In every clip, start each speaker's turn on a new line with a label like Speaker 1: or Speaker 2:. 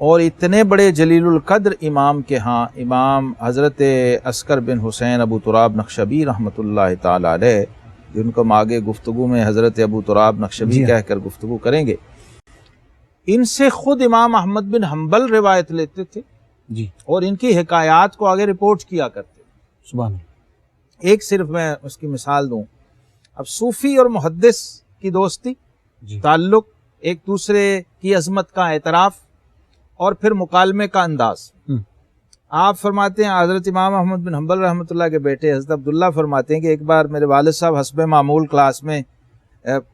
Speaker 1: اور اتنے بڑے جلیل القدر امام کے ہاں امام حضرت عسکر بن حسین ابو تراب نقشبی رحمۃ اللہ تعالی علیہ، جن کو ہم آگے گفتگو میں حضرت ابو تراب نقشبی کہہ کر گفتگو کریں گے، ان سے خود امام احمد بن حنبل روایت لیتے تھے
Speaker 2: جی،
Speaker 1: اور ان کی حکایات کو آگے رپورٹ کیا کرتے تھے۔
Speaker 2: سبحان اللہ۔
Speaker 1: ایک صرف میں اس کی مثال دوں، اب صوفی اور محدث کی دوستی،
Speaker 2: جی،
Speaker 1: تعلق، ایک دوسرے کی عظمت کا اعتراف اور پھر مکالمے کا انداز۔ آپ فرماتے ہیں حضرت امام احمد بن حنبل رحمۃ اللہ کے بیٹے حضرت عبداللہ فرماتے ہیں کہ ایک بار میرے والد صاحب حسب معمول کلاس میں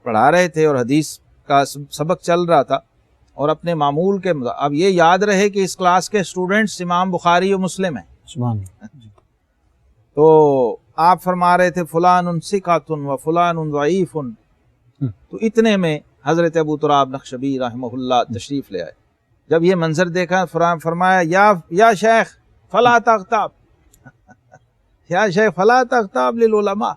Speaker 1: پڑھا رہے تھے اور حدیث کا سبق چل رہا تھا، اور اپنے معمول کے اب یہ یاد رہے کہ اس کلاس کے اسٹوڈنٹس امام بخاری و مسلم ہیں،
Speaker 2: سبحان اللہ۔
Speaker 1: تو آپ فرما رہے تھے فلان ثقۃ و فلان ضعیف، تو اتنے میں حضرت ابو تراب نقشبی رحمہ اللہ تشریف لے آئے۔ جب یہ منظر دیکھا فرمایا یا شیخ فلا تغتاب، یا شیخ فلا تغتاب للعلماء،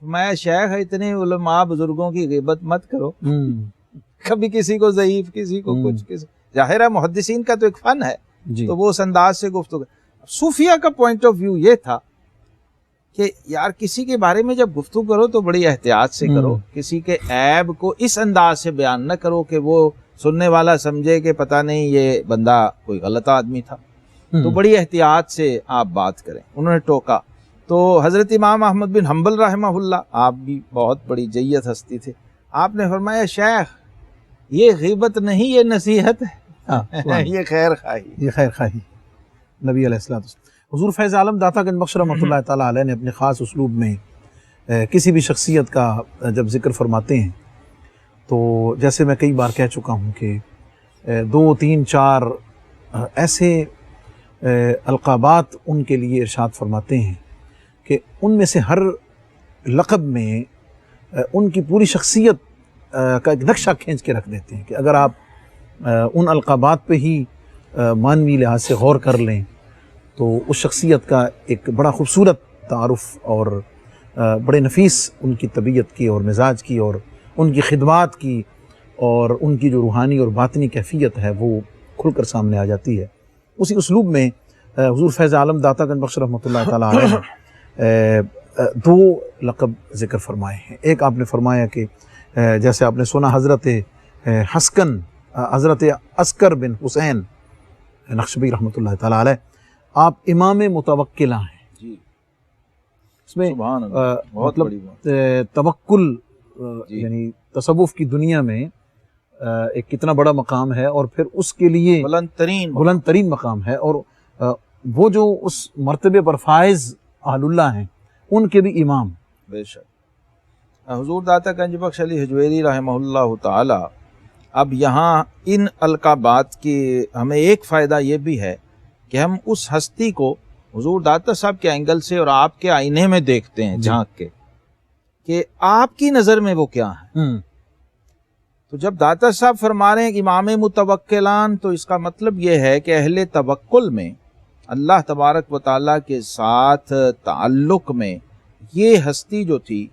Speaker 1: میں شیخ اتنے علماء بزرگوں کی غیبت مت کرو، کبھی کسی کو ضعیف، کسی کو کچھ، کسی ظاہر ہے محدثین کا تو ایک فن ہے،
Speaker 2: جی،
Speaker 1: تو وہ اس انداز سے گفتگو۔ صوفیہ کا پوائنٹ آف ویو یہ تھا کہ یار کسی کے بارے میں جب گفتگو کرو تو بڑی احتیاط سے کرو، کسی کے عیب کو اس انداز سے بیان نہ کرو کہ وہ سننے والا سمجھے کہ پتہ نہیں یہ بندہ کوئی غلط آدمی تھا، تو بڑی احتیاط سے آپ بات کریں۔ انہوں نے ٹوکا تو حضرت امام احمد بن حنبل رحمہ اللہ، آپ بھی بہت بڑی جیت ہستی تھے، آپ نے فرمایا شیخ یہ غیبت نہیں، یہ نصیحت ہے، یہ خیر خواہی،
Speaker 2: یہ خیر خواہی نبی علیہ السلام۔ حضور فیض عالم داتا گنج بخش رحمۃ اللہ تعالیٰ علیہ نے اپنے خاص اسلوب میں کسی بھی شخصیت کا جب ذکر فرماتے ہیں تو جیسے میں کئی بار کہہ چکا ہوں کہ 2 3 4 ایسے القابات ان کے لیے ارشاد فرماتے ہیں کہ ان میں سے ہر لقب میں ان کی پوری شخصیت کا ایک نقشہ کھینچ کے رکھ دیتے ہیں کہ اگر آپ ان القابات پہ ہی معنوی لحاظ سے غور کر لیں تو اس شخصیت کا ایک بڑا خوبصورت تعارف اور بڑے نفیس ان کی طبیعت کی اور مزاج کی اور ان کی خدمات کی اور ان کی جو روحانی اور باطنی کیفیت ہے وہ کھل کر سامنے آ جاتی ہے۔ اسی اسلوب میں حضور فیض عالم داتا گنج بخش رحمۃ اللہ تعالیٰ علیہ نے 2 لقب ذکر فرمائے ہیں۔ ایک آپ نے فرمایا کہ جیسے آپ نے سنا حضرت حضرت عسکر بن حسین نقشبی رحمۃ اللہ تعالیٰ علیہ، آپ امام متوکلہ ہیں۔
Speaker 1: جی،
Speaker 2: اس میں
Speaker 1: سبحان اللہ، بہت بڑی بات۔
Speaker 2: توکل یعنی تصوف کی دنیا میں ایک کتنا بڑا مقام ہے اور پھر اس کے لیے بلند ترین مقام ہے، اور وہ جو اس مرتبے پر فائز اہل اللہ ہیں ان کے بھی امام۔
Speaker 1: بے شک حضور داتا گنج بخش علی حجویری رحمہ اللہ تعالی، اب یہاں ان القابات کی ہمیں ایک فائدہ یہ بھی ہے کہ ہم اس ہستی کو حضور داتا صاحب کے اینگل سے اور آپ کے آئینے میں دیکھتے ہیں جھانک کے کہ آپ کی نظر میں وہ کیا ہیں۔ تو جب داتا صاحب فرما رہے ہیں کہ امام متوکلان، تو اس کا مطلب یہ ہے کہ اہل توکل میں اللہ تبارک و تعالیٰ کے ساتھ تعلق میں یہ ہستی جو تھی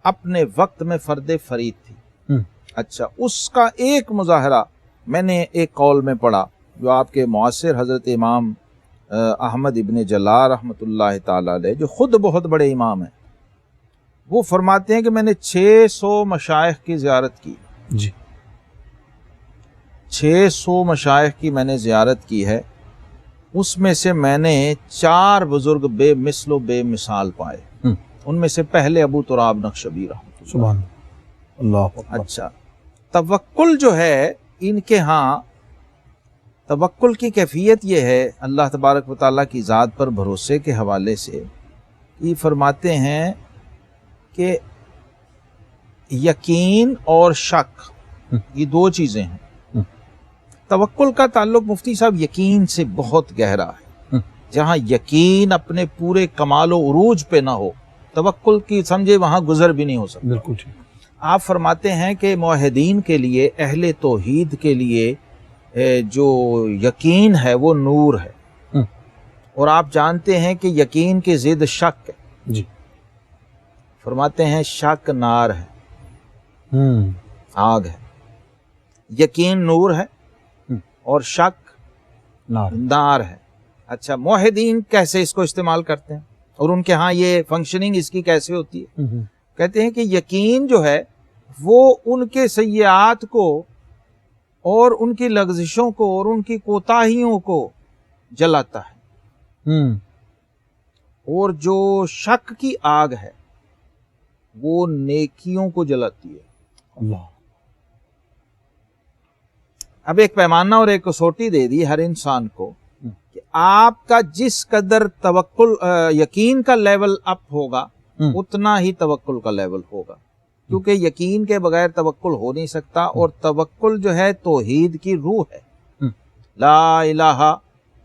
Speaker 1: اپنے وقت میں فرد فرید تھی۔ اچھا، اس کا ایک مظاہرہ میں نے ایک قول میں پڑھا جو آپ کے معاصر حضرت امام احمد ابن جلال رحمۃ اللہ تعالی علیہ، جو خود بہت بڑے امام ہیں، وہ فرماتے ہیں کہ میں نے 600 مشائخ کی زیارت کی۔
Speaker 2: جی،
Speaker 1: 600 مشائخ کی میں نے زیارت کی ہے، اس میں سے میں نے 4 بزرگ بے مثل و بے مثال پائے۔ ان میں سے پہلے ابو تراب نقشبی رحمۃ اللہ۔
Speaker 2: سبحان اللہ۔
Speaker 1: اچھا، توکل جو ہے ان کے ہاں، توکل کی کیفیت یہ ہے اللہ تبارک و تعالیٰ کی ذات پر بھروسے کے حوالے سے، یہ فرماتے ہیں کہ یقین اور شک یہ 2 چیزیں ہیں۔ توکل کا تعلق مفتی صاحب یقین سے بہت گہرا ہے۔ جہاں یقین اپنے پورے کمال و عروج پہ نہ ہو، توکل کی سمجھے وہاں گزر بھی نہیں ہو سکتا۔
Speaker 2: بالکل ٹھیک۔
Speaker 1: آپ فرماتے ہیں کہ موحدین کے لیے، اہل توحید کے لیے جو یقین ہے وہ نور ہے، اور آپ جانتے ہیں کہ یقین کی ضد شک ہے۔
Speaker 2: جی،
Speaker 1: فرماتے ہیں شک نار ہے، آگ ہے، یقین نور ہے، اور شک نار ہے۔ اچھا موحدین کیسے اس کو استعمال کرتے ہیں اور ان کے ہاں یہ فنکشننگ اس کی کیسے ہوتی ہے؟ کہتے ہیں کہ یقین جو ہے وہ ان کے سیئات کو اور ان کی لغزشوں کو اور ان کی کوتاہیوں کو جلاتا ہے، اور جو شک کی آگ ہے وہ نیکیوں کو جلاتی ہے۔
Speaker 2: اللہ،
Speaker 1: اب ایک پیمانہ اور ایک کسوٹی دے دی ہر انسان کو کہ آپ کا جس قدر توکل یقین کا لیول اپ ہوگا اتنا ہی توکل کا لیول ہوگا، کیونکہ یقین کے بغیر توکل ہو نہیں سکتا، اور توکل جو ہے توحید کی روح ہے۔ لا الہ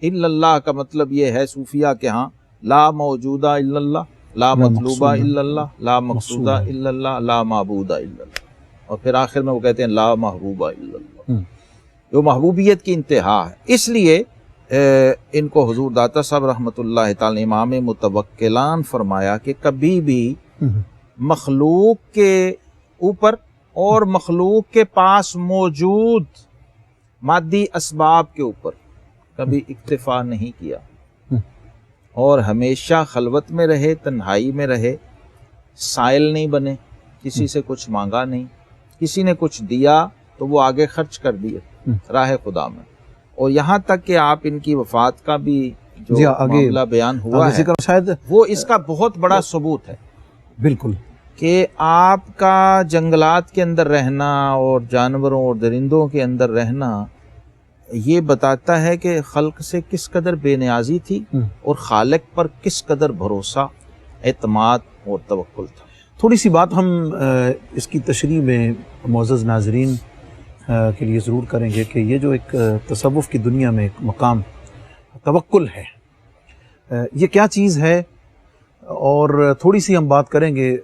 Speaker 1: الا اللہ کا مطلب یہ ہے صوفیہ کے ہاں لا موجودہ الا اللہ، لا مطلوبہ الا اللہ، لا مقصودہ الا اللہ، لا معبودہ الا اللہ، اور پھر آخر میں وہ کہتے ہیں لا محبوبہ الا اللہ، جو محبوبیت کی انتہا ہے۔ اس لیے ان کو حضور داتا صاحب رحمۃ اللہ تعالی امام متوکلان فرمایا کہ کبھی بھی مخلوق کے اوپر اور مخلوق کے پاس موجود مادی اسباب کے اوپر کبھی اکتفا نہیں کیا، اور ہمیشہ خلوت میں رہے، تنہائی میں رہے، سائل نہیں بنے، کسی سے کچھ مانگا نہیں، کسی نے کچھ دیا تو وہ آگے خرچ کر دیے راہ خدا میں، اور یہاں تک کہ آپ ان کی وفات کا بھی جو معاملہ بیان ہوا ہے
Speaker 2: شاید
Speaker 1: وہ اس کا بہت بڑا ثبوت ہے۔
Speaker 2: بالکل،
Speaker 1: کہ آپ کا جنگلات کے اندر رہنا اور جانوروں اور درندوں کے اندر رہنا یہ بتاتا ہے کہ خلق سے کس قدر بے نیازی تھی اور خالق پر کس قدر بھروسہ، اعتماد اور توکل تھا۔
Speaker 2: تھوڑی سی بات ہم اس کی تشریح میں معزز ناظرین کے لیے ضرور کریں گے کہ یہ جو ایک تصوف کی دنیا میں ایک مقام توکل ہے، یہ کیا چیز ہے، اور تھوڑی سی ہم بات کریں گے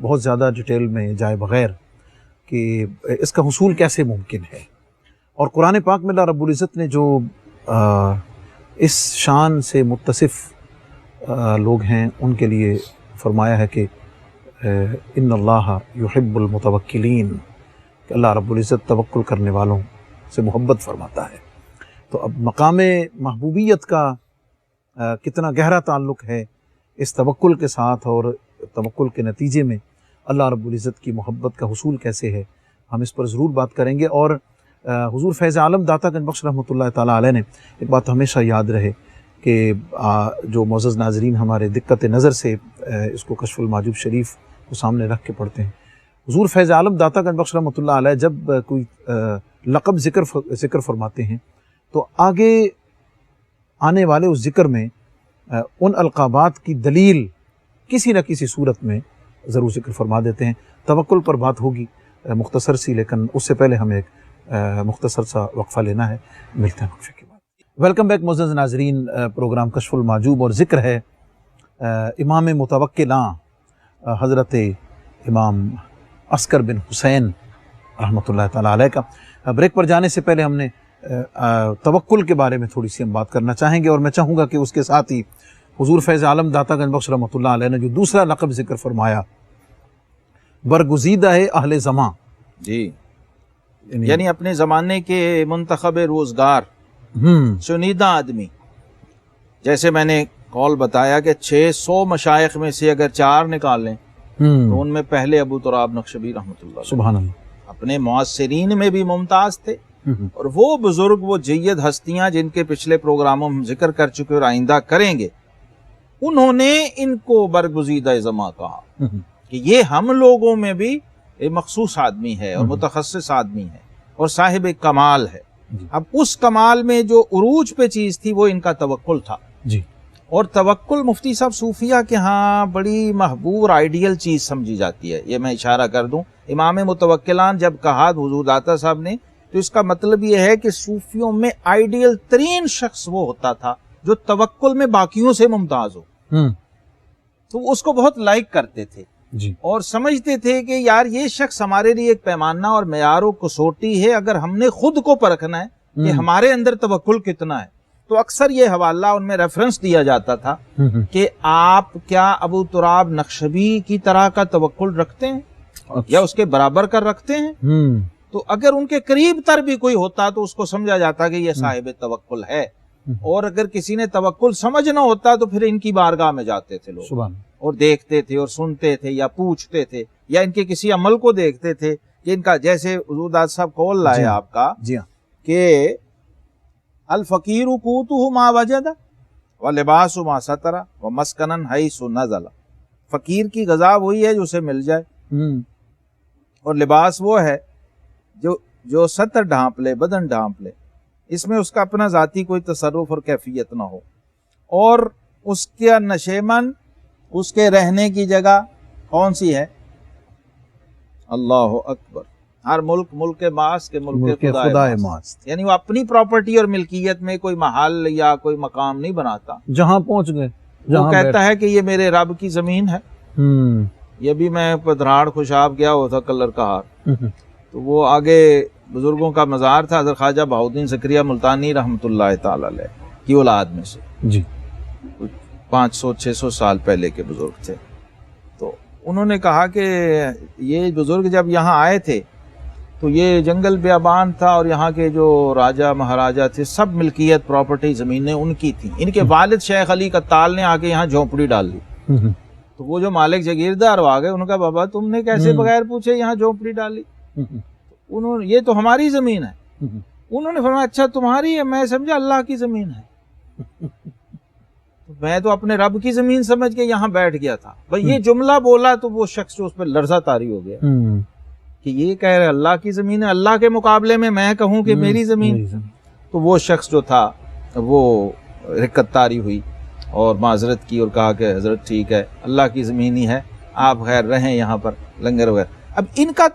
Speaker 2: بہت زیادہ ڈیٹیل میں جائے بغیر کہ اس کا حصول کیسے ممکن ہے، اور قرآن پاک میں اللہ رب العزت نے جو اس شان سے متصف لوگ ہیں ان کے لیے فرمایا ہے کہ ان اللہ یحب المتوکلین، کہ اللہ رب العزت توکل کرنے والوں سے محبت فرماتا ہے۔ تو اب مقام محبوبیت کا کتنا گہرا تعلق ہے اس توکل کے ساتھ، اور توکل کے نتیجے میں اللہ رب العزت کی محبت کا حصول کیسے ہے، ہم اس پر ضرور بات کریں گے۔ اور حضور فیض عالم داتا گنج بخش رحمۃ اللہ تعالیٰ علیہ نے ایک بات ہمیشہ یاد رہے کہ جو معزز ناظرین ہمارے دقت نظر سے اس کو کشف المحجوب شریف کو سامنے رکھ کے پڑھتے ہیں، حضور فیض عالم داتا گنج بخش رحمۃ اللہ علیہ جب کوئی لقب ذکر فرماتے ہیں تو آگے آنے والے اس ذکر میں ان القابات کی دلیل کسی نہ کسی صورت میں ضرور ذکر فرما دیتے ہیں۔ توکل پر بات ہوگی مختصر سی، لیکن اس سے پہلے ہمیں ایک مختصر سا وقفہ لینا ہے، ملتے ہیں وقفے کے بعد۔ ویلکم بیک معزز ناظرین، پروگرام کشف المحجوب، اور ذکر ہے امام متوکلاں حضرت امام عسکر بن حسین رحمۃ اللہ تعالیٰ علیہ کا۔ بریک پر جانے سے پہلے ہم نے توکل کے بارے میں تھوڑی سی ہم بات کرنا چاہیں گے، اور میں چاہوں گا کہ اس کے ساتھ ہی حضور فیض عالم داتا گنج بخش رحمۃ اللہ علیہ نے جو دوسرا لقب ذکر فرمایا برگزیدہ اہل زمان،
Speaker 1: جی، یعنی اپنے زمانے کے منتخب روزگار، چنیدہ آدمی، جیسے میں نے قول بتایا کہ 600 مشائخ میں سے اگر 4 نکال لیں تو ان میں پہلے ابو تراب نقشبی رحمۃ اللہ علیہ
Speaker 2: سبحان اللہ
Speaker 1: اپنے معاصرین میں بھی ممتاز تھے، اور وہ بزرگ، وہ جید ہستیاں جن کے پچھلے پروگراموں میں ذکر کر چکے اور آئندہ کریں گے، انہوں نے ان کو برگزیدہ زماں کہا کہ یہ ہم لوگوں میں بھی ایک مخصوص آدمی ہے اور متخصص آدمی ہے اور صاحب کمال ہے۔ اب اس کمال میں جو عروج پہ چیز تھی وہ ان کا توکل تھا،
Speaker 2: جی،
Speaker 1: اور توکل مفتی صاحب صوفیہ کے ہاں بڑی محبوب اور آئیڈیل چیز سمجھی جاتی ہے۔ یہ میں اشارہ کر دوں، امام متوکلان جب کہا حضور داتا صاحب نے، تو اس کا مطلب یہ ہے کہ صوفیوں میں آئیڈیل ترین شخص وہ ہوتا تھا جو توکل میں باقیوں سے ممتاز ہو، تو اس کو بہت لائک کرتے تھے
Speaker 2: جی،
Speaker 1: اور سمجھتے تھے کہ یار یہ شخص ہمارے لیے ایک پیمانہ اور معیار و کسوٹی ہے، اگر ہم نے خود کو پرکھنا ہے کہ ہمارے اندر توکل کتنا ہے، تو اکثر یہ حوالہ ان میں ریفرنس دیا جاتا تھا کہ آپ کیا ابو تراب نقشبی کی طرح کا توکل رکھتے ہیں یا اس کے برابر کر رکھتے ہیں؟ تو تو اگر ان کے قریب تر بھی کوئی ہوتا تو اس کو سمجھا جاتا کہ یہ صاحب توکل ہے، اور اگر کسی نے توکل سمجھ نہ ہوتا تو پھر ان کی بارگاہ میں جاتے تھے لوگ
Speaker 2: سبحان
Speaker 1: اور دیکھتے تھے اور سنتے تھے یا پوچھتے تھے یا ان کے کسی عمل کو دیکھتے تھے کہ ان کا، جیسے حضور داد صاحب قول لائے آپ کا
Speaker 2: جی ہاں
Speaker 1: کہ الفقیر قوتہ ما وجد ولباس ما ستر ومسکنا حیث نزل، فقیر کی غذا وہی ہے جو اسے مل جائے، اور لباس وہ ہے جو ستر ڈھانپ لے، بدن ڈھانپ لے، اس میں اس کا اپنا ذاتی کوئی تصرف اور کیفیت نہ ہو، اور اس کا نشیمن، اس کے رہنے کی جگہ کون سی ہے؟ اللہ اکبر، ہر ملک ملک ماس کے ملک خدا ماست، یعنی وہ اپنی پراپرٹی اور ملکیت میں کوئی محل یا کوئی مقام نہیں بناتا،
Speaker 2: جہاں پہنچ گئے
Speaker 1: وہ کہتا ہے کہ یہ میرے رب کی زمین ہے۔ یہ بھی میں پدھراڑ خوشاب گیا ہوا تھا کلر کہار، تو وہ آگے بزرگوں کا مزار تھا، حضرت خواجہ بہاؤالدین زکریا ملتانی رحمۃ اللہ تعالی علیہ کی اولاد میں سے،
Speaker 2: جی
Speaker 1: 500-600 سال پہلے کے بزرگ تھے۔ تو انہوں نے کہا کہ یہ بزرگ جب یہاں آئے تھے تو یہ جنگل بیابان تھا، اور یہاں کے جو راجہ مہاراجہ تھے سب ملکیت پراپرٹی زمینیں ان کی تھیں، ان کے والد شیخ علی کتال نے آ کے یہاں جھونپڑی ڈال لی، تو وہ جو مالک جاگیردار آ گئے، انہوں نے کہا بابا تم نے کیسے بغیر پوچھے یہاں جھونپڑی ڈالی؟ انہوں نے، یہ تو ہماری زمین ہے۔ انہوں نے فرمایا اچھا تمہاری ہے، میں سمجھا اللہ کی زمین ہے، میں تو اپنے رب کی زمین سمجھ کے یہاں بیٹھ گیا تھا۔ بھئی یہ جملہ بولا تو وہ شخص جو اس پہ لرزہ طاری ہو گیا کہ یہ کہہ رہے اللہ کی زمین ہے، اللہ کے مقابلے میں میں کہوں کہ میری زمین، تو وہ شخص جو تھا وہ رکت طاری ہوئی اور معذرت کی اور کہا کہ حضرت ٹھیک ہے اللہ کی زمین ہی ہے، آپ خیر رہیں یہاں پر لنگر وغیرہ۔ اب ان کا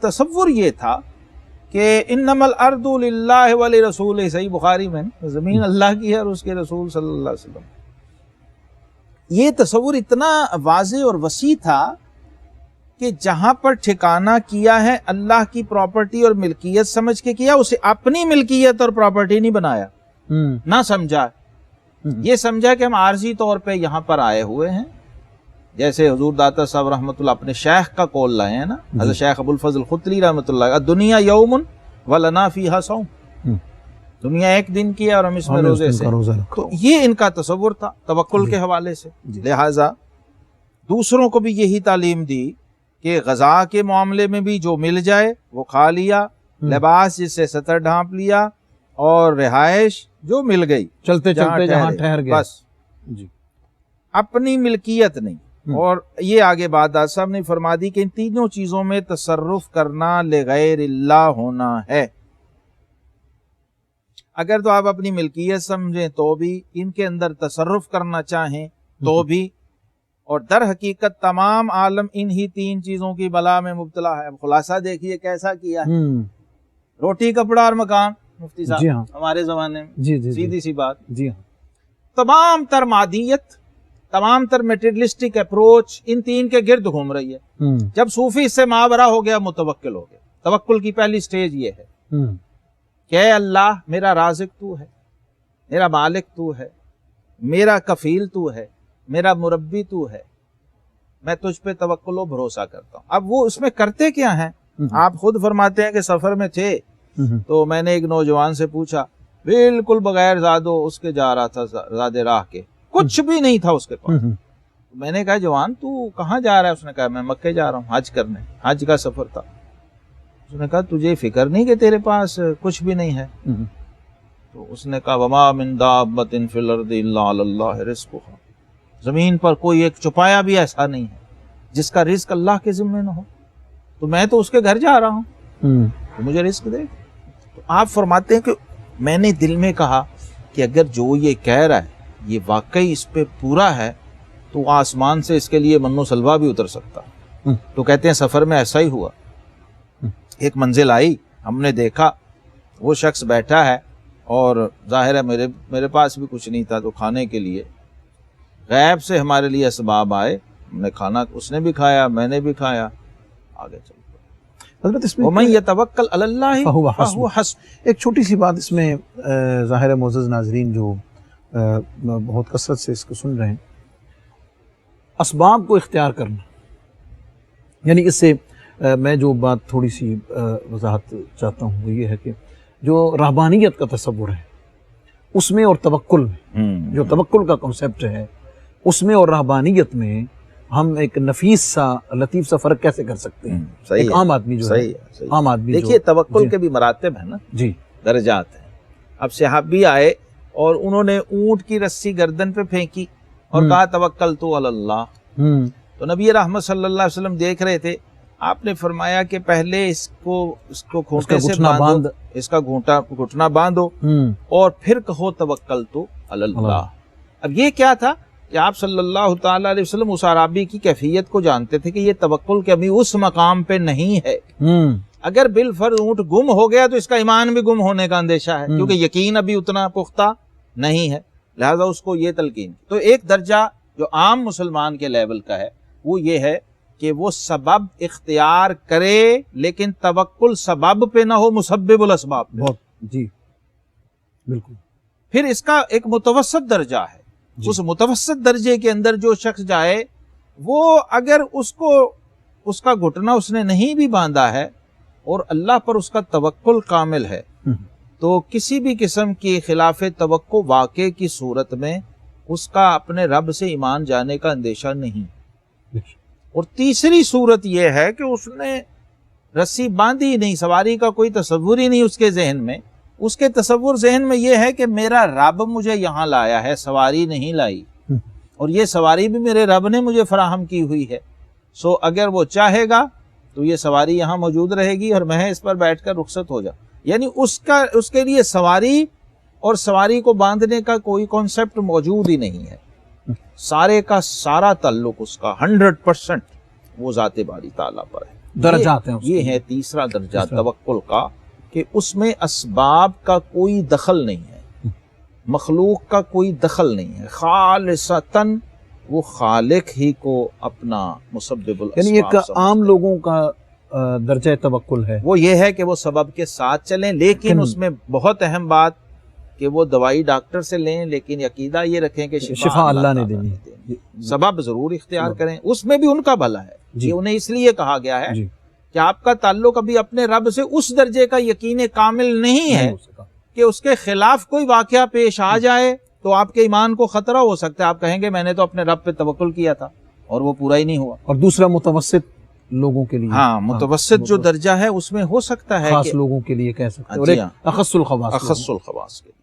Speaker 1: تصور یہ تھا کہ انما الارض للہ ولرسولہ، صحیح بخاری میں زمین اللہ کی ہے اور اس کے رسول صلی اللہ علیہ وسلم۔ یہ تصور اتنا واضح اور وسیع تھا کہ جہاں پر ٹھکانہ کیا ہے اللہ کی پراپرٹی اور ملکیت سمجھ کے کیا، اسے اپنی ملکیت اور پراپرٹی نہیں بنایا، نہ سمجھا، یہ سمجھا کہ ہم عارضی طور پہ یہاں پر آئے ہوئے ہیں۔ جیسے حضور داتا صاحب رحمۃ اللہ اپنے شیخ کا قول لائے ہیں نا، حضرت شیخ ابو الفضل خطلی رحمۃ اللہ، الدنیا یوم ولنا فیہا صوم، دنیا ایک دن کی ہے اور ہم اس میں روزے سے، تو یہ ان کا تصور تھا توکل کے حوالے سے۔ لہٰذا دوسروں کو بھی یہی تعلیم دی کہ غذا کے معاملے میں بھی جو مل جائے وہ کھا لیا، لباس جس سے ستر ڈھانپ لیا، اور رہائش جو مل گئی
Speaker 2: چلتے چلتے جہاں ٹھہر گئے،
Speaker 1: بس اپنی ملکیت نہیں۔ اور یہ آگے بات داد صاحب نے فرما دی کہ ان تینوں چیزوں میں تصرف کرنا لغیر اللہ ہونا ہے۔ اگر تو آپ اپنی ملکیت سمجھیں تو بھی، ان کے اندر تصرف کرنا چاہیں تو بھی، اور در حقیقت تمام عالم انہی تین چیزوں کی بلا میں مبتلا ہے۔ اب خلاصہ دیکھیے کیسا کیا ہے، روٹی کپڑا اور مکان، مفتی صاحب
Speaker 2: جی ہاں
Speaker 1: ہمارے زمانے میں سیدھی سی بات،
Speaker 2: جی ہاں
Speaker 1: تمام تر مادیت، تمام تر میٹیریلسٹک اپروچ ان تین کے گرد گھوم رہی ہے۔ جب صوفی اس سے مابرہ ہو گیا، متوکل ہو گیا۔ توکل کی پہلی سٹیج یہ ہے کہ اے اللہ میرا رازق تو ہے، میرا مالک تو ہے، میرا کفیل تو ہے، میرا مربی تو ہے، میں تجھ پہ توکل و بھروسہ کرتا ہوں۔ اب وہ اس میں کرتے کیا ہیں؟ آپ خود فرماتے ہیں کہ سفر میں تھے تو میں نے ایک نوجوان سے پوچھا، بالکل بغیر زادو اس کے جا رہا تھا، زادے راہ کے، کچھ بھی نہیں تھا اس کے پاس۔ میں نے کہا جوان تو کہاں جا رہا ہے؟ اس نے کہا میں مکے جا رہا ہوں حج کرنے، حج کا سفر تھا۔ اس نے کہا تجھے فکر نہیں کہ تیرے پاس کچھ بھی نہیں ہے؟ تو اس نے کہا وما من دابۃ فی الارض الا علی اللہ رزقها، زمین پر کوئی ایک چپایا بھی ایسا نہیں ہے جس کا رزق اللہ کے ذمے نہ ہو، تو میں تو اس کے گھر جا رہا ہوں تو مجھے رزق دے۔ تو آپ فرماتے ہیں کہ میں نے دل میں کہا کہ اگر جو یہ کہہ رہا ہے یہ واقعی اس پہ پورا ہے تو آسمان سے اس کے لیے من و سلوا بھی اتر سکتا۔ تو کہتے ہیں سفر میں ایسا ہی ہوا، ایک منزل آئی، ہم نے دیکھا وہ شخص بیٹھا ہے اور ظاہر ہے میرے پاس بھی کچھ نہیں تھا، تو کھانے کے لیے غیب سے ہمارے لیے اسباب آئے، ہم نے کھانا، اس نے بھی کھایا، میں نے بھی کھایا، آگے چل پڑے۔
Speaker 2: حضرت اس میں
Speaker 1: وَمَن يَتَوَكَّلْ عَلَى اللَّهِ
Speaker 2: فَهُوَ
Speaker 1: فَهُوَ حَسْبُهُ۔
Speaker 2: ایک چھوٹی سی بات اس میں ظاہر ہے معزز ناظرین جو بہت کثرت سے اس کو سن رہے ہیں، اسباب کو اختیار کرنا، یعنی اس سے میں جو بات تھوڑی سی وضاحت چاہتا ہوں وہ یہ ہے کہ جو رہبانیت کا تصور ہے اس میں اور توکل میں، جو توکل کا کنسیپٹ ہے اس میں اور رہبانیت میں ہم ایک نفیس سا لطیف سا فرق کیسے کر سکتے ہیں؟ ایک عام آدمی جو ہے، عام آدمی
Speaker 1: دیکھیے توکل کے بھی مراتب ہیں نا،
Speaker 2: جی
Speaker 1: درجات ہیں۔ اب صحابی آئے اور انہوں نے اونٹ کی رسی گردن پہ پھینکی اور کہا توکلت علی اللہ، تو نبی رحمت صلی اللہ علیہ وسلم دیکھ رہے تھے، آپ نے فرمایا کہ پہلے اس کو گھونٹے سے باندھو، اس کا گھٹنا باندھو اور پھر کہو توکلت علی اللہ۔ اب یہ کیا تھا کہ آپ صلی اللہ تعالی علیہ وسلم اس اعرابی کی کیفیت کو جانتے تھے کہ یہ توکل کے ابھی اس مقام پہ نہیں ہے، اگر بالفرض اونٹ گم ہو گیا تو اس کا ایمان بھی گم ہونے کا اندیشہ ہے، کیونکہ یقین ابھی اتنا پختہ نہیں ہے، لہذا اس کو یہ تلقین۔ تو ایک درجہ جو عام مسلمان کے لیول کا ہے وہ یہ ہے کہ وہ سبب اختیار کرے لیکن توکل سبب پہ نہ ہو، مسبب الاسباب پہ۔
Speaker 2: بہت جی بالکل۔
Speaker 1: پھر اس کا ایک متوسط درجہ ہے، اس متوسط درجے کے اندر جو شخص جائے وہ اگر اس کا گھٹنا اس نے نہیں بھی باندھا ہے اور اللہ پر اس کا توکل کامل ہے تو کسی بھی قسم کی خلاف توقع واقع کی صورت میں اس کا اپنے رب سے ایمان جانے کا اندیشہ نہیں۔ اور تیسری صورت یہ ہے کہ اس نے رسی باندھی نہیں، سواری کا کوئی تصور ہی نہیں اس کے ذہن میں، اس کے تصور ذہن میں یہ ہے کہ میرا رب مجھے یہاں لایا ہے، سواری نہیں لائی، اور یہ سواری بھی میرے رب نے مجھے فراہم کی ہوئی ہے، سو اگر وہ چاہے گا تو یہ سواری یہاں موجود رہے گی اور میں اس پر بیٹھ کر رخصت ہو جا۔ یعنی اس کے لیے سواری اور سواری کو باندھنے کا کوئی کانسیپٹ موجود ہی نہیں ہے، سارے کا سارا تعلق اس کا 100% وہ ذات باری تعالیٰ پر ہے۔
Speaker 2: درجات ہیں،
Speaker 1: یہ ہے تیسرا درجہ توکل کا کہ اس میں اسباب کا کوئی دخل نہیں ہے، مخلوق کا کوئی دخل نہیں ہے، خالصتاً وہ خالق ہی کو اپنا مسبب الاسباب،
Speaker 2: یعنی ایک عام لوگوں کا درجہ توکل ہے
Speaker 1: وہ یہ ہے کہ وہ سبب کے ساتھ چلیں، لیکن اس میں بہت اہم بات کہ وہ دوائی ڈاکٹر سے لیں لیکن عقیدہ یہ رکھیں کہ
Speaker 2: شفا اللہ نے دینی ہے،
Speaker 1: سبب ضرور اختیار کریں، اس میں بھی ان کا بھلا ہے کہ انہیں اس لیے کہا گیا ہے کہ آپ کا تعلق ابھی اپنے رب سے اس درجے کا یقین کامل نہیں ہے کہ اس کے خلاف کوئی واقعہ پیش آ جائے تو آپ کے ایمان کو خطرہ ہو سکتا ہے، آپ کہیں گے میں نے تو اپنے رب پہ توکل کیا تھا اور وہ پورا ہی نہیں ہوا۔
Speaker 2: اور دوسرا متوسط لوگوں کے لیے،
Speaker 1: ہاں متوسط جو درجہ ہے اس میں ہو سکتا ہے
Speaker 2: خاص لوگوں کے لیے کہہ سکتے ہیں، اور ایک اخص الخواص
Speaker 1: الخواص کے لیے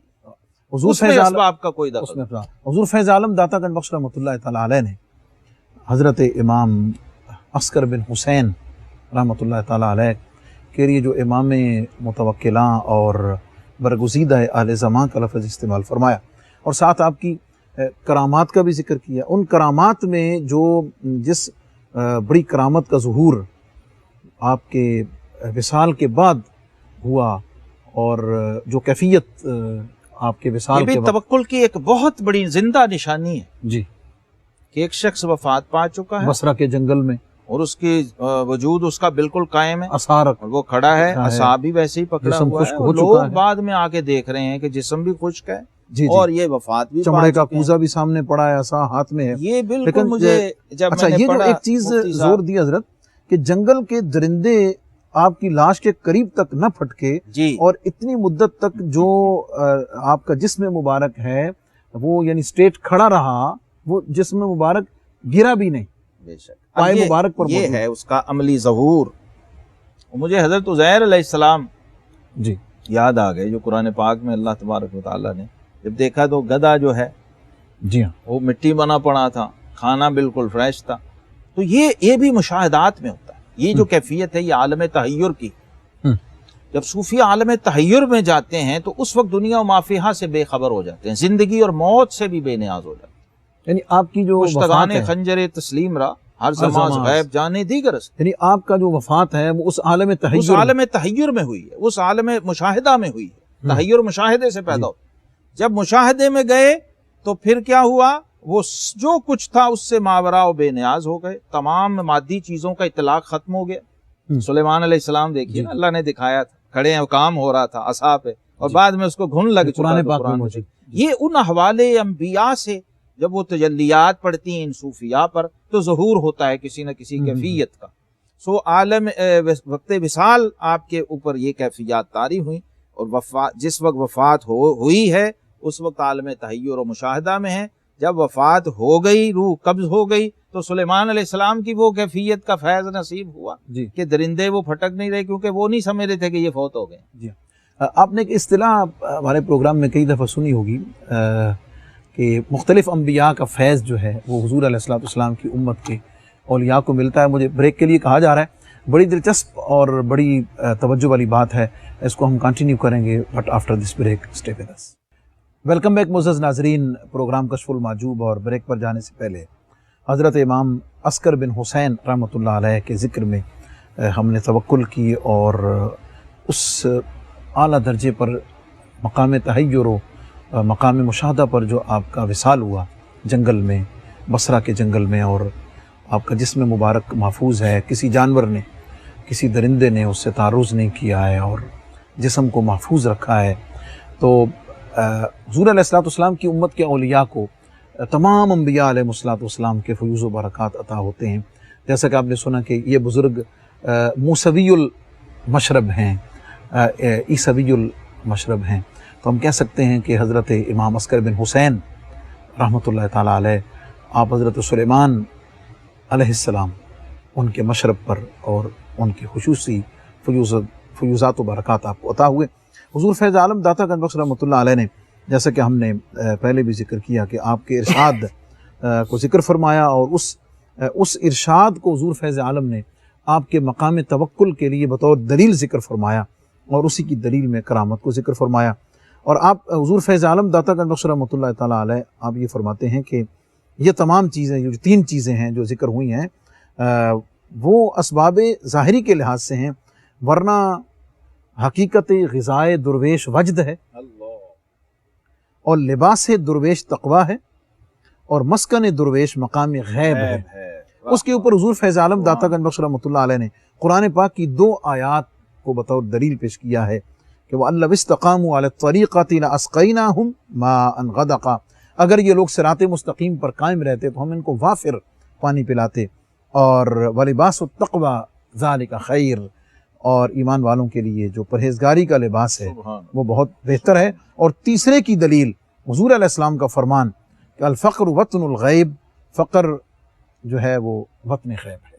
Speaker 2: حضور
Speaker 1: اس میں اسباب کا کوئی دخل۔
Speaker 2: حضور فیض عالم داتا گنج بخش رحمۃ اللہ تعالی علیہ نے حضرت امام عسکر بن حسین رحمۃ اللہ تعالی علیہ کے لیے جو امام متوکلاں اور برگزیدہ اہل زمان کا لفظ استعمال فرمایا اور ساتھ آپ کی کرامات کا بھی ذکر کیا، ان کرامات میں جو جس بڑی کرامت کا ظہور آپ کے وصال کے بعد ہوا اور جو کیفیت آپ کے وصال کے بعد،
Speaker 1: توکل کی ایک بہت بڑی زندہ نشانی ہے
Speaker 2: جی
Speaker 1: کہ ایک شخص وفات پا چکا ہے
Speaker 2: بصرہ کے جنگل میں
Speaker 1: اور اس کی وجود اس کا بالکل قائم ہے،
Speaker 2: اثار
Speaker 1: اور وہ کھڑا ہے، اعصاب بھی ویسے ہی پکڑا ہوا ہے، اور لوگ بعد میں آ کے دیکھ رہے ہیں کہ جسم بھی خشک ہے اور یہ وفات بھی،
Speaker 2: چمڑے کا کوزہ بھی سامنے پڑا ہے، عصا ہاتھ میں ہے۔
Speaker 1: یہ بالکل مجھے جب
Speaker 2: اچھا یہ جو ایک چیز زور دی حضرت کہ جنگل کے درندے آپ کی لاش کے قریب تک نہ پھٹکے اور اتنی مدت تک جو آپ کا جسم مبارک ہے وہ یعنی سٹیٹ کھڑا رہا، وہ جسم مبارک گرا بھی نہیں،
Speaker 1: بے شک
Speaker 2: پائے مبارک پر
Speaker 1: یہ ہے اس کا عملی ظہور۔ مجھے حضرت عزیر علیہ السلام
Speaker 2: جی
Speaker 1: یاد آ گئے جو قرآن پاک میں اللہ تبارک و تعالیٰ نے جب دیکھا تو گدھا جو ہے
Speaker 2: جی ہاں
Speaker 1: وہ مٹی بنا پڑا تھا، کھانا بالکل فریش تھا، تو یہ بھی مشاہدات میں ہوتا ہے، یہ جو کیفیت ہے یہ عالم تحیر کی۔ جب صوفی عالم تحیر میں جاتے ہیں تو اس وقت دنیا و ما فیہا سے بے خبر ہو جاتے ہیں، زندگی اور موت سے بھی بے نیاز ہو جاتے ہیں۔
Speaker 2: یعنی آپ کی جو
Speaker 1: مشتغان خنجر تسلیم را ہر زمان غیب جانے دیگر است،
Speaker 2: یعنی آپ کا جو وفات ہے وہ اس عالم
Speaker 1: تحیر میں ہوئی ہے، اس عالم مشاہدہ میں ہوئی ہے، تحیر مشاہدے سے پیدا ہو۔ جب مشاہدے میں گئے تو پھر کیا ہوا، وہ جو کچھ تھا اس سے ماوراء و بے نیاز ہو گئے، تمام مادی چیزوں کا اطلاق ختم ہو گیا۔ سلیمان علیہ السلام دیکھیے اللہ نے دکھایا تھا، کھڑے ہیں کام ہو رہا تھا عصا پہ، اور بعد میں اس کو گھن لگ چکا۔ یہ ان احوال انبیاء سے جب وہ تجلیات پڑتی ہیں ان صوفیاء پر تو ظہور ہوتا ہے کسی نہ کسی کیفیت کا۔ سو عالم وقت وصال آپ کے اوپر یہ کیفیات طاری ہوئیں، اور جس وقت وفات ہوئی ہے اس وقت عالم تحیر و مشاہدہ میں ہے۔ جب وفات ہو گئی، روح قبض ہو گئی، تو سلیمان علیہ السلام کی وہ کیفیت کا فیض نصیب ہوا
Speaker 2: جی
Speaker 1: کہ درندے وہ پھٹک نہیں رہے، کیونکہ وہ نہیں سمجھ رہے تھے کہ یہ فوت ہو گئے۔
Speaker 2: جی آپ نے ایک اصطلاح ہمارے پروگرام میں کئی دفعہ سنی ہوگی کہ مختلف انبیاء کا فیض جو ہے وہ حضور علیہ الصلوۃ والسلام کی امت کے اولیاء کو ملتا ہے۔ مجھے بریک کے لیے کہا جا رہا ہے، بڑی دلچسپ اور بڑی توجہ والی بات ہے، اس کو ہم کنٹینیو کریں گے but after this break stay with us. Welcome back معزز ناظرین، پروگرام کشف المحجوب، اور بریک پر جانے سے پہلے حضرت امام عسکر بن حسین رحمۃ اللہ علیہ کے ذکر میں ہم نے توکل کی، اور اس اعلیٰ درجے پر مقام تحیر و مقام مشاہدہ پر جو آپ کا وصال ہوا جنگل میں، بصرہ کے جنگل میں، اور آپ کا جسم مبارک محفوظ ہے، کسی جانور نے، کسی درندے نے اس سے تعرض نہیں کیا ہے اور جسم کو محفوظ رکھا ہے۔ تو حضور علیہ الصلوۃ والسلام کی امت کے اولیاء کو تمام انبیاء علیہ الصلوۃ والسلام کے فیوز و برکات عطا ہوتے ہیں۔ جیسا کہ آپ نے سنا کہ یہ بزرگ موسوی المشرب ہیں، عیسوی المشرب ہیں، تو ہم کہہ سکتے ہیں کہ حضرت امام عسکر بن حسین رحمۃ اللہ تعالیٰ علیہ، آپ حضرت سلیمان علیہ السلام ان کے مشرب پر اور ان کے خصوصی فیوزات و برکات آپ کو عطا ہوئے۔ حضور فیض عالم داتا گنج بخش رحمۃ اللہ علیہ نے، جیسا کہ ہم نے پہلے بھی ذکر کیا کہ آپ کے ارشاد کو ذکر فرمایا، اور اس ارشاد کو حضور فیض عالم نے آپ کے مقام توکل کے لیے بطور دلیل ذکر فرمایا، اور اسی کی دلیل میں کرامت کو ذکر فرمایا۔ اور آپ حضور فیض عالم داتا گنج بخش رحمۃ اللہ تعالیٰ علیہ آپ یہ فرماتے ہیں کہ یہ تمام چیزیں، یہ جو 3 چیزیں ہیں جو ذکر ہوئی ہیں، وہ اسباب ظاہری کے لحاظ سے ہیں، ورنہ حقیقت غذائے درویش وجد ہے، اور لباس درویش تقوی ہے، اور مسکن درویش مقام غیب ہے۔ اس کے اوپر حضور فیض عالم داتا گنج بخش رحمۃ اللہ علیہ نے قرآن پاک کی 2 آیات کو بطور دلیل پیش کیا ہے کہ وَأَن لَوِ اسْتَقَامُوا عَلَى الطَّرِيقَةِ لَأَسْقَيْنَاهُمْ مَاءً غَدَقًا، اگر یہ لوگ صراط مستقیم پر قائم رہتے تو ہم ان کو وافر پانی پلاتے، اور وَلِبَاسُ التَّقْوَى ذَلِكَ خَيْرٌ، اور ایمان والوں کے لیے جو پرہیزگاری کا لباس ہے وہ بہت بہتر ہے۔ اور تیسرے کی دلیل حضور علیہ السلام کا فرمان کہ الفقر وطن الغیب، فقر جو ہے وہ وطن غیب ہے۔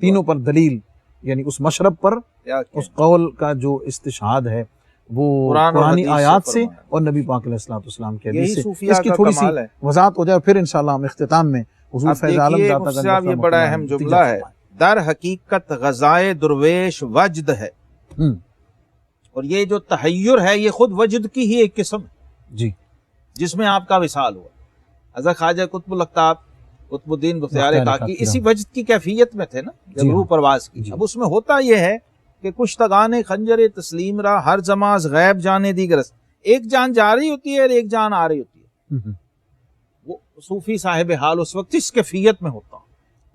Speaker 2: تینوں پر دلیل، یعنی اس مشرب پر اس قول کا جو استشہاد ہے وہ قرآنی آیات سے اور نبی پاک علیہ السلام کے حدیث سے۔ اس کی تھوڑی سی وضاحت ہو جائے، پھر انشاءاللہ ہم اختتام میں حضور فیض عالم داتا گنج بخش،
Speaker 1: یہ بڑا اہم جملہ ہے، در حقیقت غذائے درویش وجد ہے، اور یہ جو تحیر ہے یہ خود وجد کی ہی ایک قسم ہے
Speaker 2: جی،
Speaker 1: جس میں آپ کا وصال ہوا۔ حضرت خواجہ قطب الاقطاب قطب الدین بختیار کاکی اسی وجد کی کیفیت میں تھے نا جب روح پرواز کی۔ اب اس میں ہوتا یہ ہے کہ کشتگان خنجر تسلیم را ہر زماز غیب جانے دیگرست، ایک جان جا رہی ہوتی ہے اور ایک جان آ رہی ہوتی ہے۔ وہ صوفی صاحب حال اس وقت اس کیفیت میں ہوتا،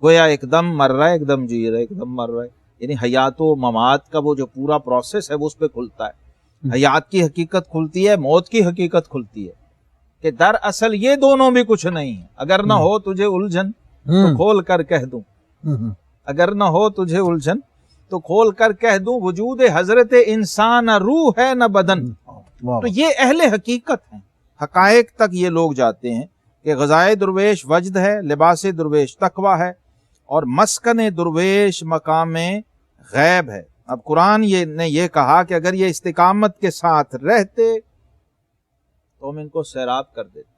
Speaker 1: گویا ایک دم مر رہا ہے، ایک دم جی رہا ہے، ایک دم مر رہا ہے، یعنی حیات و ممات کا وہ جو پورا پروسیس ہے وہ اس پہ کھلتا ہے۔ حیات کی حقیقت کھلتی ہے، موت کی حقیقت کھلتی ہے کہ دراصل یہ دونوں بھی کچھ نہیں ہے۔ اگر نہ ہو تجھے الجھن تو کھول کر کہہ دوں، اگر نہ ہو تجھے الجھن تو کھول کر کہہ دوں، وجود حضرت انسان نہ روح ہے نہ بدن۔ تو یہ اہل حقیقت ہیں، حقائق تک یہ لوگ جاتے ہیں کہ غذائے درویش وجد ہے، لباس درویش تقوی ہے، اور مسکن درویش مقام غیب ہے۔ اب قرآن نے یہ کہا کہ اگر یہ استقامت کے ساتھ رہتے تو ہم ان کو سیراب کر دیتے۔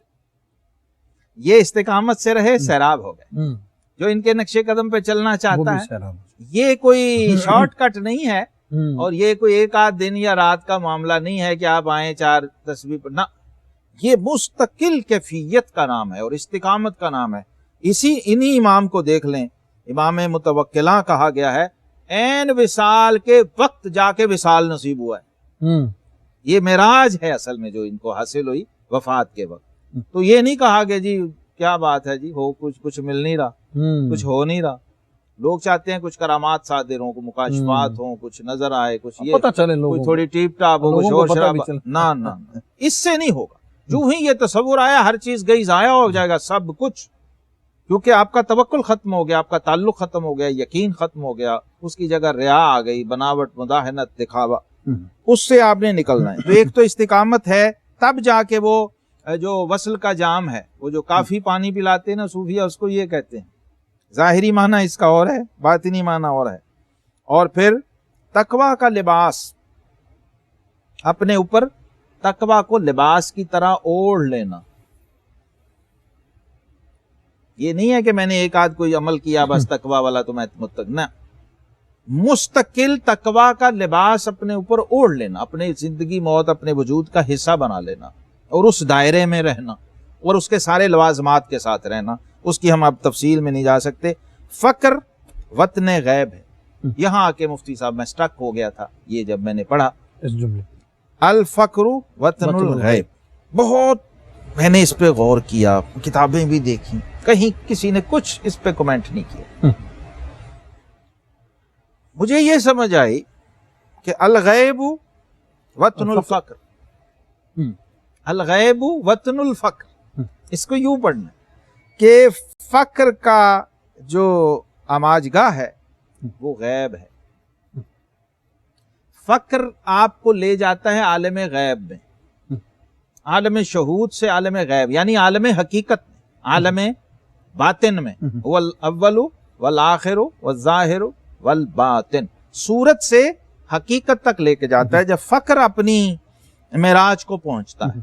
Speaker 1: یہ استقامت سے رہے، سیراب ہو گئے۔ جو ان کے نقشے قدم پہ چلنا چاہتا ہے، یہ کوئی شارٹ کٹ نہیں ہے، اور یہ کوئی ایک آدھ دن یا رات کا معاملہ نہیں ہے کہ آپ آئیں 4 تسبیح پر، نہ، یہ مستقل کیفیت کا نام ہے اور استقامت کا نام ہے۔ انہی امام کو دیکھ لیں، امام متوکلاں کہا گیا ہے، عین وصال کے وقت جا کے وصال نصیب ہوا ہے۔ یہ معراج ہے اصل میں جو ان کو حاصل ہوئی وفات کے وقت۔ تو یہ نہیں کہا کہ جی کیا بات ہے جی، ہو کچھ مل نہیں رہا، کچھ ہو نہیں رہا۔ لوگ چاہتے ہیں کچھ کرامات صادر ہوں، کچھ مکاشفات ہوں، کچھ نظر آئے، کچھ یہ کوئی تھوڑی ٹیپ ٹاپ ہو، کچھ شور شرابہ، نہ، اس سے نہیں ہوگا۔ جو ہی یہ تصور آیا ہر چیز گئی ضائع ہو جائے گا سب کچھ، کیونکہ آپ کا توکل ختم ہو گیا، آپ کا تعلق ختم ہو گیا، یقین ختم ہو گیا، اس کی جگہ ریا آ گئی، بناوٹ، مداحنت، دکھاوا، اس سے آپ نے نکلنا ہے۔ تو ایک تو استقامت ہے، تب جا کے وہ جو وصل کا جام ہے، وہ جو کافی پانی پلاتے ہیں نا صوفیہ، اس کو یہ کہتے ہیں۔ ظاہری معنی اس کا اور ہے، باطنی معنی اور ہے۔ اور پھر تقویٰ کا لباس، اپنے اوپر تقویٰ کو لباس کی طرح اوڑھ لینا۔ یہ نہیں ہے کہ میں نے ایک آدھ کوئی عمل کیا بس تقویٰ والا تو میں متقی، نہ، مستقل تقویٰ کا لباس اپنے اوپر اوڑھ لینا، اپنے زندگی موت اپنے وجود کا حصہ بنا لینا، اور اس دائرے میں رہنا، اور اس کے سارے لوازمات کے ساتھ رہنا۔ اس کی ہم اب تفصیل میں نہیں جا سکتے۔ فقر وطن غیب ہے۔ یہاں آ کے مفتی صاحب میں سٹک ہو گیا تھا، یہ جب میں نے پڑھا
Speaker 2: اس جملے
Speaker 1: الفقر وطن الغیب، بہت میں نے اس پہ غور کیا، کتابیں بھی دیکھی، کہیں کسی نے کچھ اس پہ کمنٹ نہیں کیا۔ مجھے یہ سمجھ آئی کہ الغیب وطن الفقر، الغیب وطن الفقر، اس کو یوں پڑھنا کہ فقر کا جو آماج گاہ ہے وہ غیب ہے۔ فقر آپ کو لے جاتا ہے عالم غیب میں، عالم شہود سے عالم غیب، یعنی عالم حقیقت میں، عالم باطن میں، هو الاول والآخر والظاہر والباطن، صورت سے حقیقت تک لے کے جاتا ہے۔ جب فقر اپنی معراج کو پہنچتا ہے،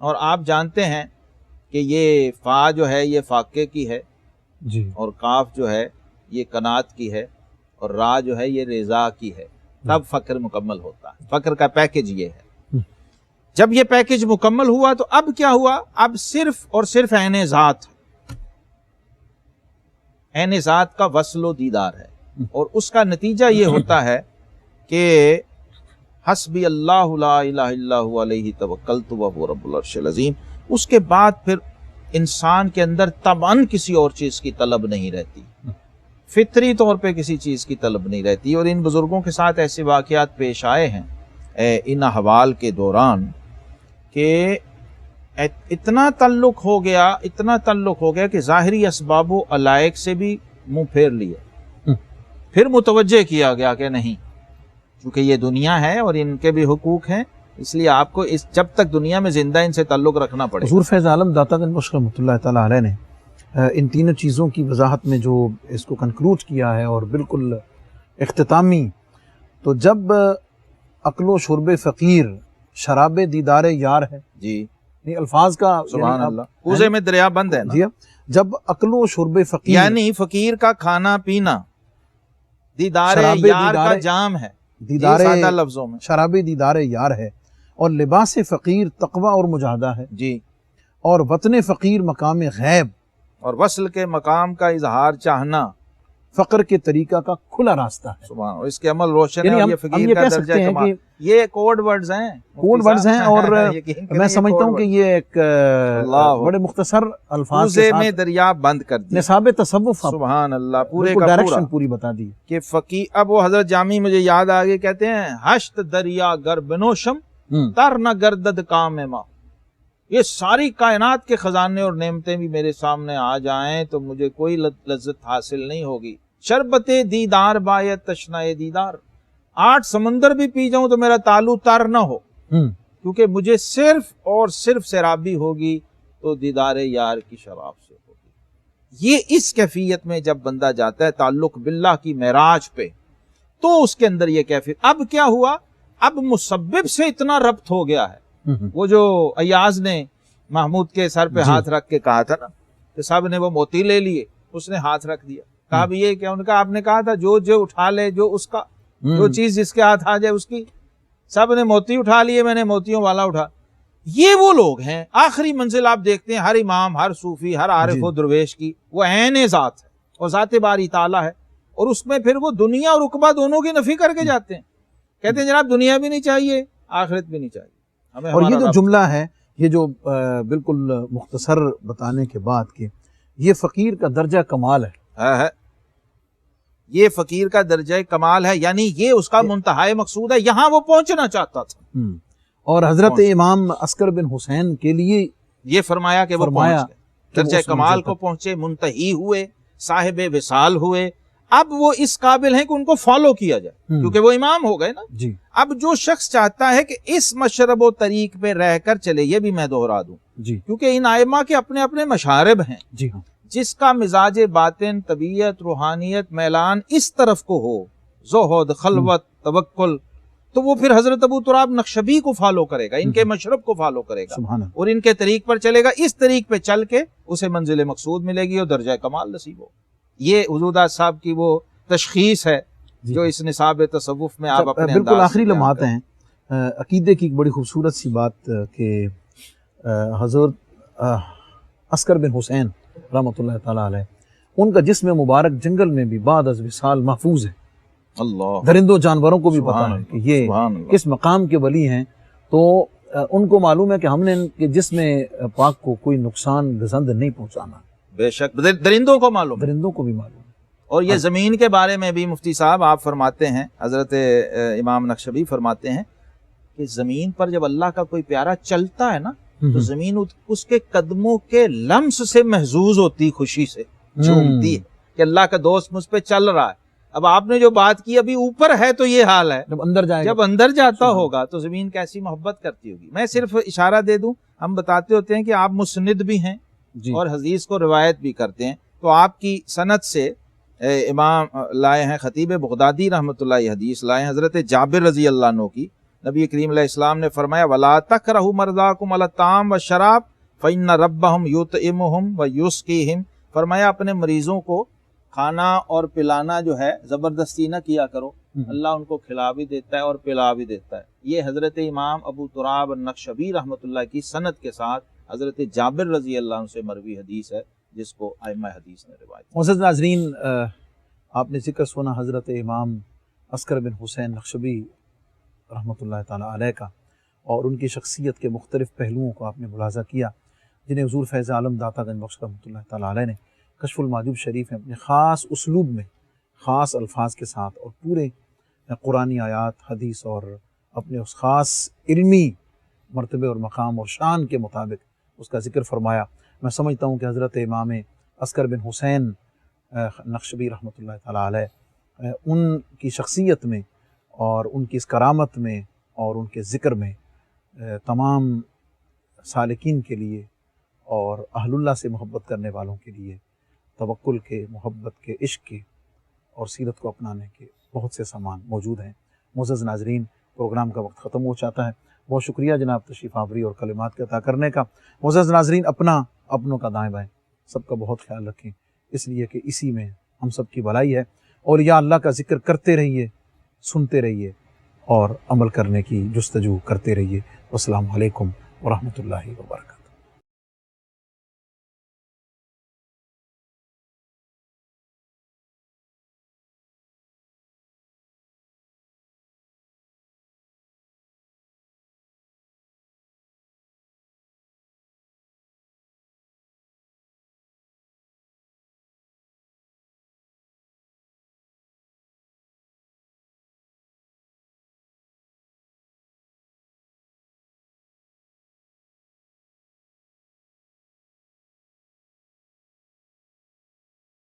Speaker 1: اور آپ جانتے ہیں کہ یہ فا جو ہے یہ فاقے کی ہے،
Speaker 2: جی،
Speaker 1: اور کاف جو ہے یہ قناعت کی ہے، اور را جو ہے یہ رضا کی ہے، تب فقر مکمل ہوتا ہے۔ فقر کا پیکج یہ ہے۔ جب یہ پیکج مکمل ہوا تو اب کیا ہوا؟ اب صرف اور صرف عین ذات، عین ذات کا وصل و دیدار ہے، اور اس کا نتیجہ یہ ہوتا ہے کہ حسبی اللہ لا الہ الا هو علیہ توکلت وہو رب العرش العظیم۔ اس کے بعد پھر انسان کے اندر طبعاً کسی اور چیز کی طلب نہیں رہتی، فطری طور پہ کسی چیز کی طلب نہیں رہتی۔ اور ان بزرگوں کے ساتھ ایسے واقعات پیش آئے ہیں ان احوال کے دوران کہ اتنا تعلق ہو گیا کہ ظاہری اسباب و علائق سے بھی منہ پھیر لیے، پھر متوجہ کیا گیا کہ نہیں، چونکہ یہ دنیا ہے اور ان کے بھی حقوق ہیں، اس لیے آپ کو جب تک دنیا میں زندہ ان سے تعلق رکھنا پڑے۔
Speaker 2: حضور فیض عالم داتا گنج بخش رحمۃ اللہ تعالیٰ علیہ نے ان تینوں چیزوں کی وضاحت میں جو اس کو کنکلوڈ کیا ہے اور بالکل اختتامی، تو جب عقل و شرب فقیر شراب دیدار یار ہے،
Speaker 1: جی،
Speaker 2: یہ الفاظ کا
Speaker 1: سبحان اللہ، کوزے میں دریا بند ہے نا،
Speaker 2: جی، جب عقل و شرب فقیر
Speaker 1: یعنی فقیر کا کھانا پینا دیدار یار کا جام ہے،
Speaker 2: دیدار
Speaker 1: سادہ لفظوں میں
Speaker 2: شراب دیدار یار ہے، اور لباس فقیر تقوی اور مجاہدہ ہے،
Speaker 1: جی،
Speaker 2: اور وطن فقیر مقام غیب
Speaker 1: اور وصل کے مقام کا اظہار چاہنا
Speaker 2: فقر کے طریقہ کا کھلا راستہ ہے۔
Speaker 1: سبحان، اور اس کے عمل روشن ہے،
Speaker 2: یعنی
Speaker 1: اور یہ
Speaker 2: ہم
Speaker 1: فقیر
Speaker 2: یہ
Speaker 1: کا
Speaker 2: کہہ
Speaker 1: درجہ
Speaker 2: سکتے ہیں
Speaker 1: کمال،
Speaker 2: کہ
Speaker 1: یہ کوڈ ورڈز ہیں،
Speaker 2: کوڈ ورڈز ہیں، اور میں سمجھتا ہوں کہ یہ ایک بڑے مختصر الفاظ کے
Speaker 1: کوزے میں
Speaker 2: ساتھ
Speaker 1: دریا بند کر دیا،
Speaker 2: نصاب تصوف
Speaker 1: سبحان اللہ، پورے کا
Speaker 2: ڈائریکشن
Speaker 1: پورا
Speaker 2: پوری بتا دی
Speaker 1: کہ فقیر۔ اب وہ حضرت جامی مجھے یاد آگے کہتے ہیں ہشت دریا گر بنوشم تر نہ گردد کام ماں، یہ ساری کائنات کے خزانے اور نعمتیں بھی میرے سامنے آ جائیں تو مجھے کوئی لذت حاصل نہیں ہوگی۔ شربت دیدار باید تشنہ دیدار، 8 سمندر بھی پی جاؤں تو میرا تالو تر نہ ہو، کیونکہ مجھے صرف اور صرف سیرابی ہوگی تو دیدار یار کی شراب سے ہوگی۔ یہ اس کیفیت میں جب بندہ جاتا ہے تعلق باللہ کی معراج پہ، تو اس کے اندر یہ کیفیت۔ اب کیا ہوا؟ اب مسبب سے اتنا ربط ہو گیا ہے، وہ جو ایاز نے محمود کے سر پہ ہاتھ رکھ کے کہا تھا نا کہ صاحب نے وہ موتی لے لیے، اس نے ہاتھ رکھ دیا، کہا بھی یہ کیا؟ ان کا آپ نے کہا تھا جو اٹھا لے، جو اس کا جو چیز جس کے ہاتھ آ جائے اس کی، سب نے موتی اٹھا لیے، میں نے موتیوں والا اٹھا۔ یہ وہ لوگ ہیں، آخری منزل آپ دیکھتے ہیں ہر امام، ہر صوفی، ہر عارف و درویش کی، وہ عین ذات ہے اور ذات باری تعالیٰ ہے، اور اس میں پھر وہ دنیا اور عقبہ دونوں کی نفی کر کے جاتے ہیں، کہتے ہیں جناب دنیا بھی نہیں چاہیے، آخرت بھی نہیں چاہیے ہمیں۔
Speaker 2: اور یہ جو جملہ ہے، یہ جو بالکل مختصر بتانے کے بعد کہ یہ فقیر کا درجہ کمال ہے،
Speaker 1: یہ فقیر کا درجہ کمال ہے، یعنی یہ اس کا منتہائی مقصود ہے، یہاں وہ پہنچنا چاہتا تھا۔
Speaker 2: اور حضرت امام عسکر بن حسین کے لیے
Speaker 1: یہ فرمایا کہ وہ پہنچ گئے، درجہ کمال کو پہنچے، منتہی ہوئے، صاحب وصال ہوئے، اب وہ اس قابل ہیں کہ ان کو فالو کیا جائے، کیونکہ وہ امام ہو گئے نا.
Speaker 2: جی
Speaker 1: اب جو شخص چاہتا ہے کہ اس مشرب و طریق پہ رہ کر چلے، یہ بھی میں دوہرا دوں
Speaker 2: جی
Speaker 1: کیونکہ ان ائمہ کے اپنے اپنے مشارب ہیں،
Speaker 2: جی ہاں
Speaker 1: جس کا مزاج باطن، طبیعت، روحانیت، میلان اس طرف کو ہو، زہد، خلوت، توکل، تو وہ پھر حضرت ابو تراب نقشبی کو فالو کرے گا، ان کے مشرب کو فالو کرے گا
Speaker 2: سبحان اللہ.
Speaker 1: اور ان کے طریق پر چلے گا. اس طریق پہ چل کے اسے منزل مقصود ملے گی اور درجہ کمال نصیب ہو. یہ حضور صاحب کی وہ تشخیص ہے
Speaker 2: جی
Speaker 1: جو اس نصاب تصوف میں آپ اپنے
Speaker 2: بالکل
Speaker 1: انداز
Speaker 2: آخری
Speaker 1: سے بیان
Speaker 2: لمحات
Speaker 1: کریں.
Speaker 2: ہیں عقیدے کی ایک بڑی خوبصورت سی بات کہ حضرت عسکر بن حسین رحمۃ اللہ تعالیٰ علیہ، ان کا جسم مبارک جنگل میں بھی بعد از وصال محفوظ ہے.
Speaker 1: اللہ
Speaker 2: درندوں جانوروں کو بھی پتہ
Speaker 1: سبحان
Speaker 2: ہے
Speaker 1: اللہ،
Speaker 2: کہ یہ
Speaker 1: سبحان اللہ.
Speaker 2: کس مقام کے ولی ہیں. تو ان کو معلوم ہے کہ ہم نے ان کے جسم پاک کو کوئی نقصان گزند نہیں پہنچانا.
Speaker 1: بے شک درندوں کو معلوم ہے،
Speaker 2: درندوں کو بھی معلوم ہے.
Speaker 1: اور یہ زمین کے بارے میں بھی مفتی صاحب آپ فرماتے ہیں، حضرت امام نقشبی فرماتے ہیں کہ زمین پر جب اللہ کا کوئی پیارا چلتا ہے نا تو زمین اس کے قدموں کے لمس سے محظوظ ہوتی، خوشی سے جھومتی ہے کہ اللہ کا دوست مجھ پہ چل رہا ہے. اب آپ نے جو بات کی ابھی اوپر ہے تو یہ حال ہے،
Speaker 2: جب اندر جائے
Speaker 1: جب اندر جاتا ہوگا تو زمین کیسی محبت کرتی ہوگی. میں صرف اشارہ دے دوں، ہم بتاتے ہوتے ہیں کہ آپ مسند بھی ہیں
Speaker 2: جی
Speaker 1: اور حدیث کو روایت بھی کرتے ہیں، تو آپ کی سند سے امام لائے ہیں، خطیب بغدادی رحمۃ اللہ حدیث لائے ہیں حضرت جابر رضی اللہ عنہ کی. نبی کریم علیہ السلام نے فرمایا وَلَا تَكْرَهُ مَرْضَاكُمْ عَلَى الطَّعَامِ وَالشَّرَابِ فَإِنَّ رَبَّهُمْ يُطْعِمُهُمْ وَيُسْقِيهِمْ. فرمایا اپنے مریضوں کو کھانا اور پلانا جو ہے زبردستی نہ کیا کرو، اللہ ان کو کھلا بھی دیتا ہے اور پلا بھی دیتا ہے. یہ حضرت امام ابو تراب النقشبی رحمۃ اللہ کی سند کے ساتھ حضرت جابر رضی اللہ عنہ سے مروی حدیث ہے جس کو ائمہ حدیث نے روایت.
Speaker 2: معزز ناظرین، آپ نے ذکر سنا حضرت امام عسکر بن حسین نقشبی رحمۃ اللہ تعالیٰ علیہ کا، اور ان کی شخصیت کے مختلف پہلوؤں کو آپ نے ملاحظہ کیا جنہیں حضور فیض عالم داتا گنج بخش رحمۃ اللہ تعالیٰ علیہ نے کشف المحجوب شریف میں اپنے خاص اسلوب میں، خاص الفاظ کے ساتھ اور پورے قرآنی آیات، حدیث اور اپنے اس خاص علمی مرتبے اور مقام اور شان کے مطابق اس کا ذکر فرمایا. میں سمجھتا ہوں کہ حضرت امام عسکر بن حسین نقشبی رحمۃ اللہ تعالیٰ علیہ ان کی شخصیت میں اور ان کی اس کرامت میں اور ان کے ذکر میں تمام سالکین کے لیے اور اہل اللہ سے محبت کرنے والوں کے لیے توکل کے، محبت کے، عشق کے اور سیرت کو اپنانے کے بہت سے سامان موجود ہیں. معزز ناظرین، پروگرام کا وقت ختم ہو جاتا ہے. بہت شکریہ جناب تشریف آوری اور کلمات کے عطا کرنے کا. معزز ناظرین، اپنوں کا دائیں بائیں سب کا بہت خیال رکھیں، اس لیے کہ اسی میں ہم سب کی بھلائی ہے. اور یا اللہ کا ذکر کرتے رہیے، سنتے رہیے اور عمل کرنے کی جستجو کرتے رہیے. والسلام علیکم ورحمۃ اللہ وبرکاتہ.